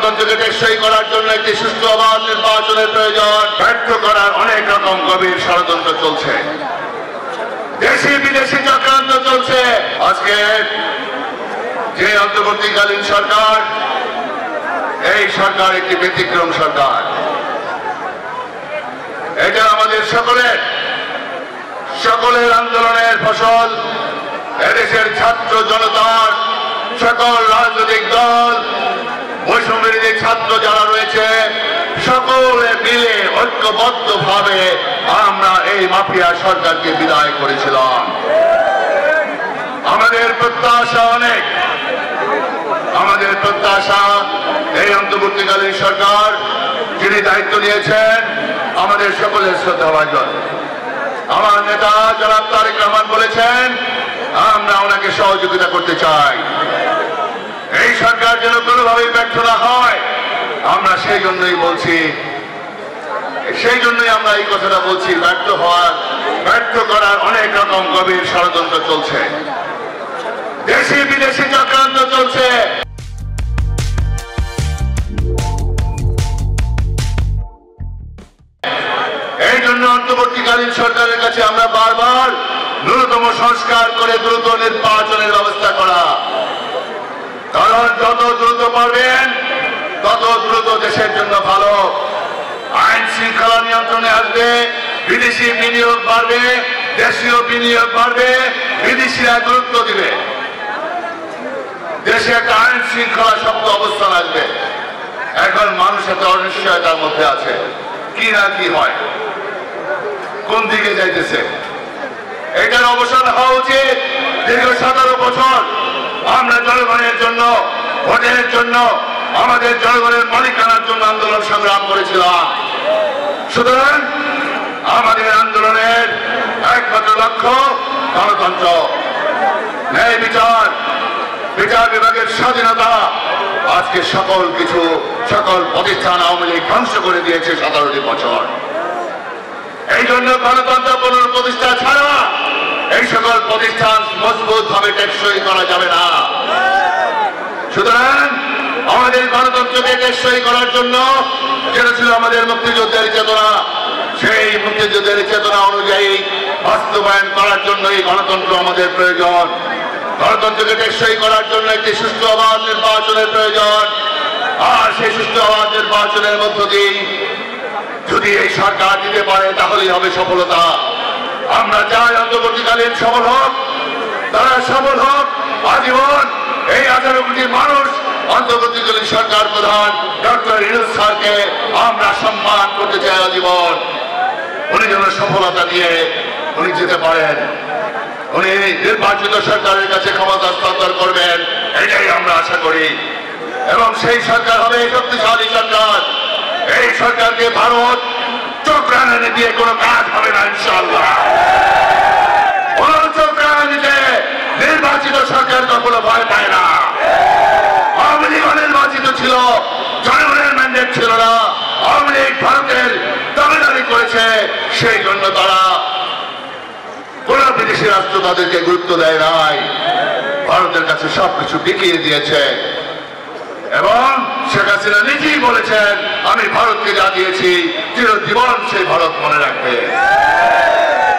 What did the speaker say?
গণতন্ত্রকে টেকসই করার জন্য একটি সুষ্ঠু অবাধ নির্বাচনের প্রয়োজন। ব্যর্থ করার অনেক রকম গভীর ষড়যন্ত্র চলছে, দেশি বিদেশি চক্রান্ত চলছে। আজকে যে অন্তর্বর্তীকালীন সরকার, এই সরকার একটি ব্যতিক্রম সরকার। এটা আমাদের সকলের আন্দোলনের ফসল। এদেশের ছাত্র জনতার, সকল রাজনৈতিক দল, বৈষম্যবিরোধী ছাত্র যারা রয়েছে, সকলে মিলে ঐক্যবদ্ধভাবে আমরা এই মাফিয়া সরকারকে বিদায় করেছিলাম। আমাদের প্রত্যাশা অনেক, আমাদের প্রত্যাশা এই অন্তর্বর্তীকালীন সরকার যিনি দায়িত্ব নিয়েছেন আমাদের সকলের শ্রদ্ধাভাজন আমার নেতা জনাব তারেক রহমান বলেছেন আমরা ওনাকে সহযোগিতা করতে চাই। এই সরকার যেন কোনোভাবেই ব্যর্থ না হয়, আমরা সেই জন্যই আমরা এই কথাটা বলছি। ব্যর্থ করার অনেক রকম গভীর ষড়যন্ত্র চলছে, দেশি বিদেশি চক্রান্ত চলছে। এই জন্য অন্তর্বর্তীকালীন সরকারের কাছে আমরা বারবার ন্যূনতম সংস্কার করে দ্রুত নির্বাচনের ব্যবস্থা করা, কারণ যত দ্রুত পারবেন তত দ্রুত দেশের জন্য ভালো। আইন শৃঙ্খলা নিয়ন্ত্রণে আসবে, বিদেশি বিনিয়োগ বাড়বে, দেশীয় বিনিয়োগ বাড়বে, বিদেশিরা গুরুত্ব দিবে, দেশে একটা আইন শৃঙ্খলা শক্ত অবস্থান আসবে। এখন মানুষ এত অনিশ্চয়তার মধ্যে আছে, কি না কি হয়, কোন দিকে যাইতেছে। এটার অবসান হওয়া উচিত। দীর্ঘ 17 বছর আমরা জনগণের জন্য, ভোটের জন্য, আমাদের জনগণের মালিকানার জন্য আন্দোলন সংগ্রাম করেছিলাম। সুতরাং আমাদের আন্দোলনের একমাত্র লক্ষ্য গণতন্ত্র, ন্যায় বিচার, বিচার বিভাগের স্বাধীনতা। আজকে সকল প্রতিষ্ঠান আওয়ামী লীগ ধ্বংস করে দিয়েছে 17টি বছর। এই জন্য গণতন্ত্র পুনঃপ্রতিষ্ঠা ছাড়া এই সকল প্রতিষ্ঠান মজবুত ভাবে টেকসই করা যাবে না। সুতরাং আমাদের গণতন্ত্রকে টেকসই করার জন্য যেটা ছিল আমাদের মুক্তিযুদ্ধের চেতনা, সেই মুক্তিযুদ্ধের চেতনা অনুযায়ী বাস্তবায়ন করার জন্য এই গণতন্ত্র আমাদের প্রয়োজন। গণতন্ত্রকে টেকসই করার জন্য একটি সুষ্ঠু অবাধ নির্বাচনের প্রয়োজন। আর সেই সুষ্ঠু অবাধ নির্বাচনের মধ্য দিয়ে যদি এই সরকার দিতে পারে তাহলেই হবে সফলতা। আমরা চাই অন্তর্বর্তীকালীন সফল হোক, তারা সফল হোক আজীবন। এই 18 কোটি মানুষ অন্তর্বর্তীকালীন সরকার প্রধান ডক্টর ইউনূস স্যারকে আমরা সম্মান করতে চাই আজীবন। উনি যেন সফলতা নিয়ে উনি যেতে পারেন, উনি নির্বাচিত সরকারের কাছে ক্ষমতা হস্তান্তর করবেন, এটাই আমরা আশা করি। এবং সেই সরকার হবে শক্তিশালী সরকার। এই সরকারকে ভারত চোখ রাঙানি দিয়ে কোনো কাজ হবে না ইনশাআল্লাহ। চোখ রাঙানিতে নির্বাচিত সরকার কখনো ভয় পায় না। আওয়ামী লীগ অনির্বাচিত ছিল, জনগণের ম্যান্ডেট ছিল না। আওয়ামী লীগ ভারতের দাবিদারি করেছে, সেই জন্য তারা কোন বিদেশি রাষ্ট্র তাদেরকে গুরুত্ব দেয় নাই, ভারতের কাছে সবকিছু বিকিয়ে দিয়েছে। এবং শেখ হাসিনা নিজেই বলেছেন আমি ভারতকে যা দিয়েছি চিরজীবন সেই ভারত মনে রাখবে।